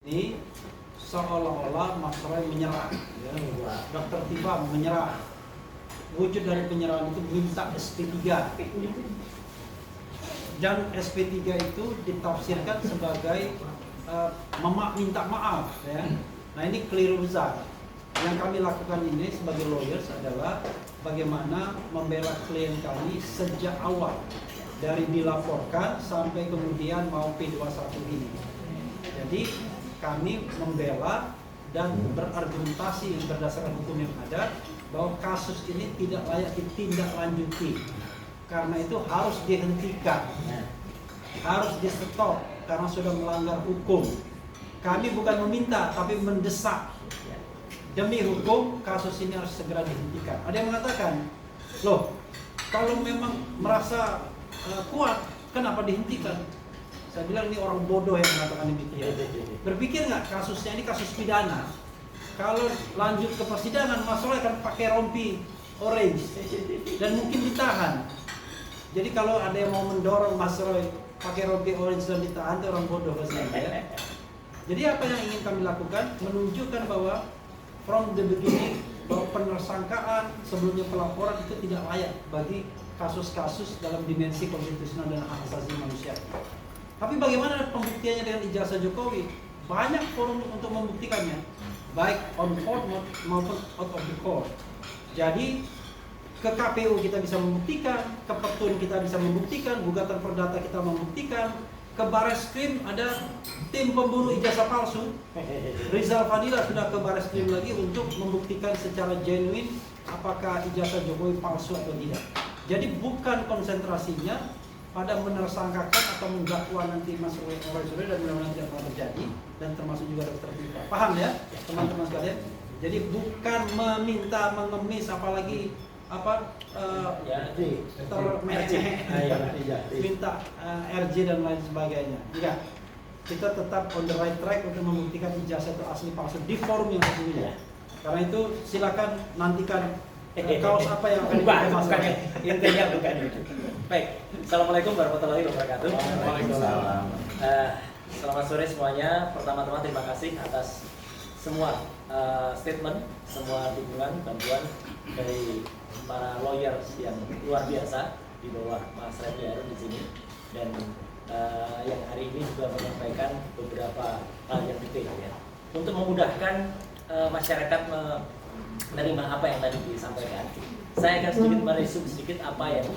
ini seolah-olah Mas Roy menyerah, ya. Dr. Tifa menyerah. Wujud dari penyerahan itu minta SP3. Dan SP3 itu ditafsirkan sebagai minta maaf, ya. Nah, ini keliru besar. Yang kami lakukan ini sebagai lawyers adalah bagaimana membela klien kami sejak awal, dari dilaporkan sampai kemudian mau P21 ini. Jadi kami membela dan berargumentasi berdasarkan hukum yang ada bahwa kasus ini tidak layak ditindaklanjuti. Karena itu harus dihentikan, harus di stop karena sudah melanggar hukum. Kami bukan meminta tapi mendesak, demi hukum kasus ini harus segera dihentikan. Ada yang mengatakan, loh kalau memang merasa kuat, kenapa dihentikan? Saya bilang ini orang bodoh yang mengatakan demikian. Berpikir nggak kasusnya ini kasus pidana? Kalau lanjut ke persidangan, Mas Roy akan pakai rompi orange dan mungkin ditahan. Jadi kalau ada yang mau mendorong Mas Roy pakai rompi orange dan ditahan, itu orang bodoh rasanya, ya. Jadi apa yang ingin kami lakukan? Menunjukkan bahwa from the beginning bahwa penersangkaan sebelumnya pelaporan itu tidak layak bagi kasus-kasus dalam dimensi konstitusional dan hak asasi manusia. Tapi bagaimana pembuktiannya dengan ijazah Jokowi? Banyak forum untuk membuktikannya, baik on court maupun out of the court. Jadi ke KPU kita bisa membuktikan, ke Petun kita bisa membuktikan, gugatan perdata kita membuktikan, ke Bareskrim ada tim pemburu ijazah palsu. Rizal Fadila sudah ke Bareskrim lagi untuk membuktikan secara genuine apakah ijazah Jokowi palsu atau tidak. Jadi bukan konsentrasinya pada menersangkakan atau mendakwa nanti Mas Roy dan mudah-mudahan tidak pernah terjadi, dan termasuk juga Dr. Tifa. Paham ya teman-teman sekalian? Jadi bukan meminta mengemis apalagi minta RJ dan lain sebagainya. Tidak. Kita tetap on the right track untuk membuktikan ijazah itu asli palsu di forum yang sesungguhnya. Karena itu silakan nantikan kaos apa yang akan dipakai. Intinya bukan itu. Baik. Assalamualaikum warahmatullahi wabarakatuh. Waalaikumsalam. Selamat sore semuanya. Pertama-tama terima kasih atas semua statement, semua dukungan, bantuan dari para lawyers yang luar biasa di bawah Mas Refli Harun di sini, dan yang hari ini juga menyampaikan beberapa hal yang detail, ya, untuk memudahkan masyarakat menerima apa yang tadi disampaikan. Saya akan sedikit meresum sedikit apa yang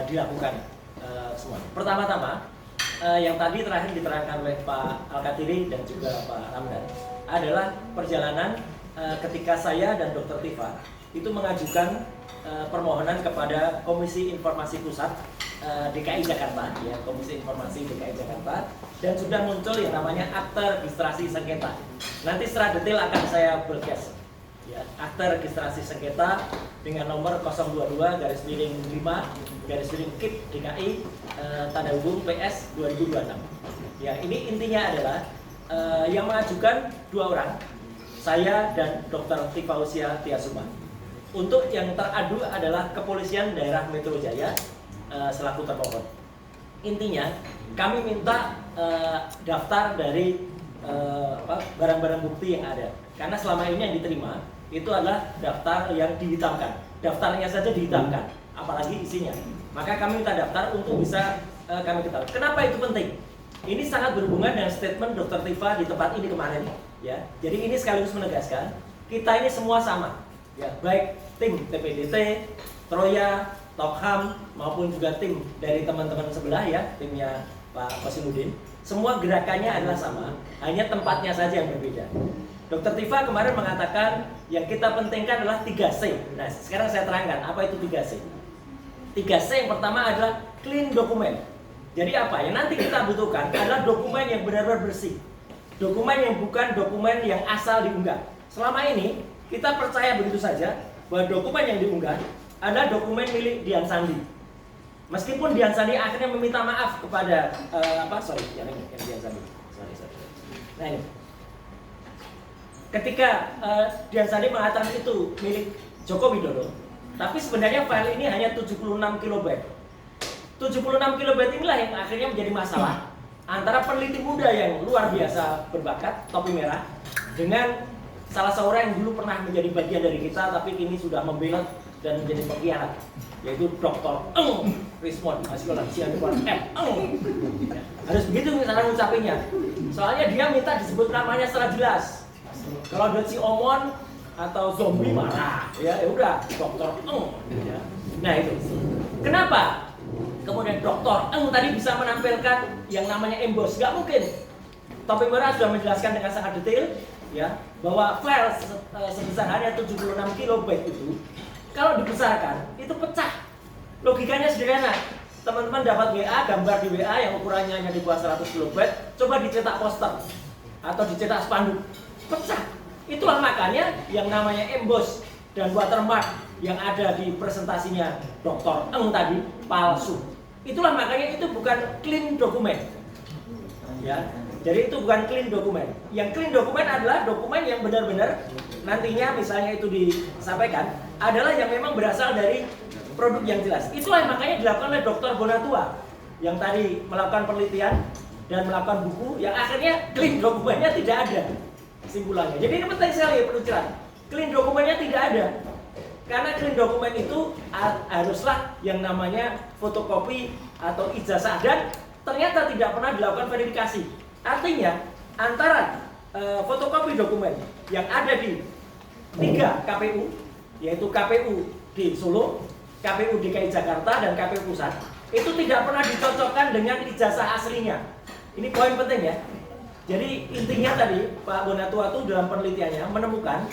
dilakukan semua. Pertama-tama, yang tadi terakhir diterangkan oleh Pak Al-Katiri dan juga Pak Ramdan adalah perjalanan ketika saya dan Dr. Tifa itu mengajukan permohonan kepada Komisi Informasi Pusat DKI Jakarta, ya, Komisi Informasi DKI Jakarta, dan sudah muncul yang namanya Akta Registrasi Sengketa. Nanti secara detail akan saya broadcast, ya, Akta Registrasi Sengketa dengan nomor 022/5/KIP DKI tanda hubung PS 2026. Ya, ini intinya adalah yang mengajukan dua orang, saya dan Dr. Tifa Usia Tiasuma. Untuk yang teradu adalah Kepolisian Daerah Metro Jaya selaku termohon. Intinya kami minta daftar dari barang-barang bukti yang ada, karena selama ini yang diterima itu adalah daftar yang dihitamkan, daftarnya saja dihitamkan, apalagi isinya. Maka kami minta daftar untuk bisa kami ketahui. Kenapa itu penting? Ini sangat berhubungan dengan statement Dr. Tifa di tempat ini kemarin, ya. Jadi ini sekaligus menegaskan kita ini semua sama, ya, baik tim TPDT, Troya, Tokham maupun juga tim dari teman-teman sebelah, ya, timnya Pak Kosimudin. Semua gerakannya adalah sama, hanya tempatnya saja yang berbeda. Dr. Tifa kemarin mengatakan yang kita pentingkan adalah 3C. Nah, sekarang saya terangkan apa itu 3C. 3C yang pertama adalah clean dokumen. Jadi apa yang nanti kita butuhkan adalah dokumen yang benar-benar bersih, dokumen yang bukan dokumen yang asal diunggah. Selama ini kita percaya begitu saja bahwa dokumen yang diunggah adalah dokumen milik Dian Sandi. Meskipun Dian Sandi akhirnya meminta maaf kepada yang Dian Sandi. Nah ini, ketika Dian Sandi mengatakan itu milik Joko Widodo, tapi sebenarnya file ini hanya 76 kilobyte. 76 kilobyte inilah yang akhirnya menjadi masalah antara peneliti muda yang luar biasa berbakat, topi merah, dengan salah seorang yang dulu pernah menjadi bagian dari kita tapi kini sudah membelot dan menjadi pengkhianat, yaitu Dr. Rismond Masikola Sianuan harus begitu cara ngucapinnya, soalnya dia minta disebut namanya secara jelas. Kalau ada si Omon atau zombie marah, ya udah Dr. Ya. Nah itu kenapa kemudian Dr. tadi bisa menampilkan yang namanya emboss? Gak mungkin. Topi merah sudah menjelaskan dengan sangat detail, ya, bahwa file sebesar hanya 76 kilobyte itu kalau dibesarkan itu pecah. Logikanya sederhana. Teman-teman dapat WA, gambar di WA yang ukurannya hanya di bawah 100 kilobyte, coba dicetak poster atau dicetak spanduk, pecah. Itulah makanya yang namanya emboss dan watermark yang ada di presentasinya Dr. Tadi palsu. Itulah makanya itu bukan clean dokumen. Ya. Jadi itu bukan clean dokumen. Yang clean dokumen adalah dokumen yang benar-benar nantinya misalnya itu disampaikan adalah yang memang berasal dari produk yang jelas. Itulah yang makanya dilakukan oleh Dr. Bonatua yang tadi melakukan penelitian dan melakukan buku yang akhirnya clean dokumennya tidak ada kesimpulannya. Jadi ini penting sekali ya penuturan. Clean dokumennya tidak ada. Karena clean dokumen itu haruslah yang namanya fotokopi atau ijazah dan ternyata tidak pernah dilakukan verifikasi. Artinya antara fotokopi dokumen yang ada di 3 KPU, yaitu KPU di Solo, KPU DKI Jakarta, dan KPU Pusat, itu tidak pernah dicocokkan dengan ijazah aslinya. Ini poin penting ya. Jadi intinya tadi Pak Bonatua itu dalam penelitiannya menemukan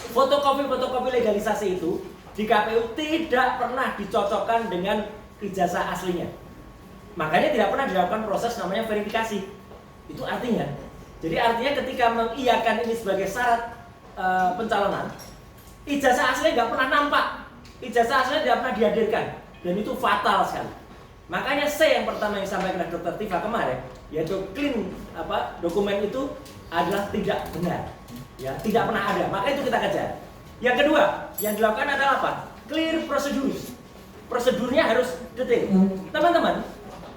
fotokopi legalisasi itu di KPU tidak pernah dicocokkan dengan ijazah aslinya. Makanya tidak pernah dilakukan proses namanya verifikasi. Itu artinya. Jadi artinya ketika mengiyakan ini sebagai syarat pencalonan, ijazah aslinya nggak pernah nampak. Ijazah aslinya tidak pernah dihadirkan. Dan itu fatal sekali. Makanya C yang pertama yang disampaikan oleh Dr. Tifa kemarin, yaitu clean dokumen itu adalah tidak benar. Ya, tidak pernah ada. Maka itu kita kejar. Yang kedua, yang dilakukan adalah apa? Clear procedure. Prosedurnya harus detail. Teman-teman,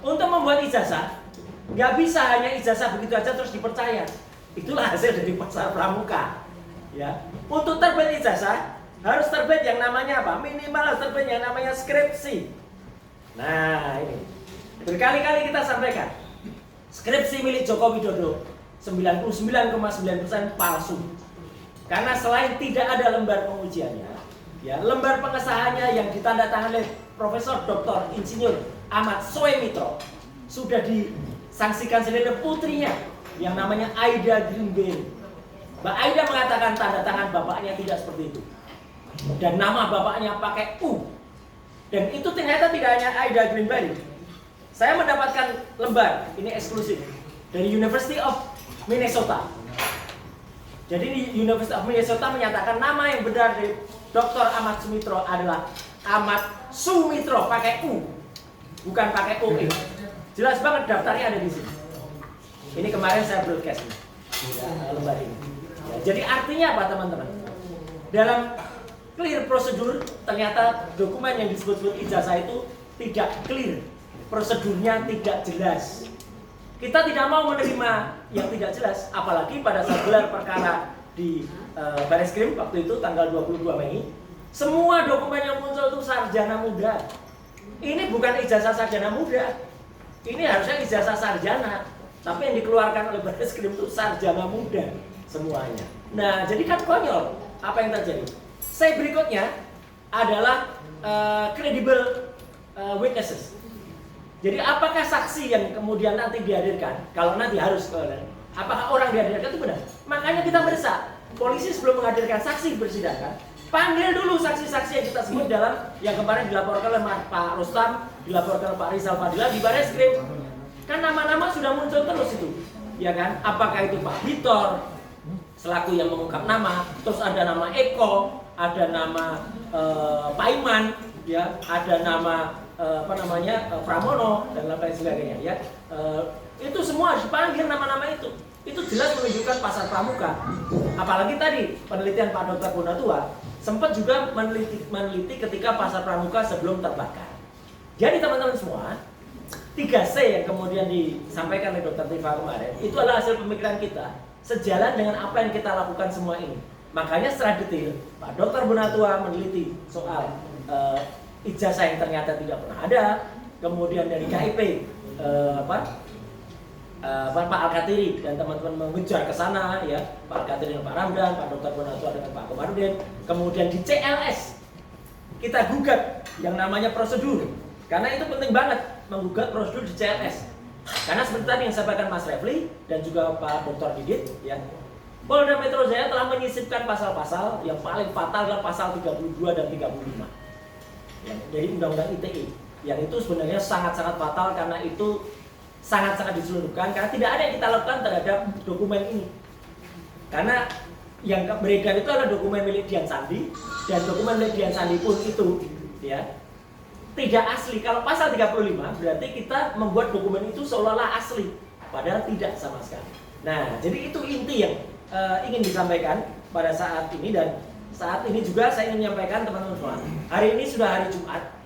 untuk membuat ijazah, nggak bisa hanya ijazah begitu aja terus dipercaya. Itulah hasil dari pasar pramuka. Ya, untuk terbit ijazah harus terbit yang namanya apa? Minimal harus terbit yang namanya skripsi. Nah ini berkali-kali kita sampaikan. Skripsi milik Joko Widodo 99,9% palsu. Karena selain tidak ada lembar pengujiannya, ya, lembar pengesahannya yang ditandatangani oleh Profesor Dr. Insinyur Ahmad Soemitro sudah disangsikan sendiri putrinya yang namanya Aida Greenberry. Mbak Aida mengatakan tanda tangan bapaknya tidak seperti itu. Dan nama bapaknya pakai U. Dan itu ternyata tidak hanya Aida Greenberry. Saya mendapatkan lembar, ini eksklusif, dari University of Minnesota. Jadi di University of Minnesota menyatakan nama yang benar dari Dr. Ahmad Sumitro adalah Ahmad Sumitro pakai U, bukan pakai OE. Jelas banget daftarnya ada di sini. Ini kemarin saya broadcast lembar ini. Ya, jadi artinya apa teman-teman? Dalam clear prosedur ternyata dokumen yang disebut-sebut ijazah itu tidak clear, prosedurnya tidak jelas. Kita tidak mau menerima yang tidak jelas, apalagi pada saat gelar perkara di Bareskrim waktu itu tanggal 22 Mei, semua dokumen yang muncul itu sarjana muda. Ini bukan ijazah sarjana muda, ini harusnya ijazah sarjana, tapi yang dikeluarkan oleh Bareskrim itu sarjana muda semuanya. Nah, jadi kan konyol apa yang terjadi. Saya berikutnya adalah credible witnesses. Jadi apakah saksi yang kemudian nanti dihadirkan, kalau nanti harus, apakah orang dihadirkan itu benar? Makanya kita mendesak, polisi sebelum menghadirkan saksi bersidangkan, panggil dulu saksi-saksi yang kita sebut dalam yang kemarin dilaporkan oleh Pak Rustam, dilaporkan oleh Pak Rizal Fadila di Bareskrim. Kan nama-nama sudah muncul terus itu, ya kan? Apakah itu Pak Bitor selaku yang mengungkap nama, terus ada nama Eko, ada nama Pak Iman, ya, ada nama Pramono dan lain sebagainya, ya. Itu semua harus dipanggil nama-nama itu. Itu jelas menunjukkan pasar pramuka. Apalagi tadi penelitian Pak Dr. Bonatua sempat juga meneliti ketika pasar pramuka sebelum terbakar. Jadi teman-teman semua, 3C yang kemudian disampaikan oleh Dr. Tifa kemarin itu adalah hasil pemikiran kita sejalan dengan apa yang kita lakukan semua ini. Makanya secara detail Pak Dr. Bonatua meneliti soal ijazah yang ternyata tidak pernah ada, kemudian dari KIP Pak Al-Katiri dan teman-teman mengejar ke sana ya, Pak Al-Katiri dan Pak Ramdan, Pak Dr. Bonatua dengan Pak Komarudin. Kemudian di CLS kita gugat yang namanya prosedur, karena itu penting banget menggugat prosedur di CLS. Karena seperti tadi yang disampaikan Mas Refli dan juga Pak Dr. Didit ya, Polda Metro Jaya telah menyisipkan pasal-pasal yang paling fatal adalah pasal 32 dan 35 ya, dari Undang-Undang ITE, yang itu sebenarnya sangat-sangat fatal karena itu sangat-sangat diselundupkan, karena tidak ada yang kita lakukan terhadap dokumen ini. Karena yang beredar itu adalah dokumen milik Dian Sandi, dan dokumen milik Dian Sandi pun itu ya tidak asli. Kalau pasal 35 berarti kita membuat dokumen itu seolah-olah asli, padahal tidak sama sekali. Nah, jadi itu inti yang ingin disampaikan pada saat ini. Dan saat ini juga saya ingin menyampaikan teman-teman semua, hari ini sudah hari Jumat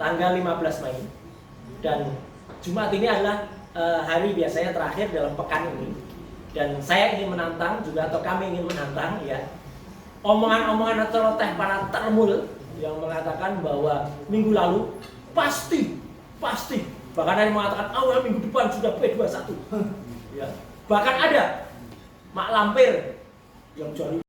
tanggal 15 Mei, dan Jumat ini adalah hari biasanya terakhir dalam pekan ini, dan saya ingin menantang juga, atau kami ingin menantang ya, omongan-omongan celoteh para termul yang mengatakan bahwa minggu lalu pasti bahkan ada yang mengatakan awal minggu depan sudah P21 ya, bahkan ada Mak Lampir yang jual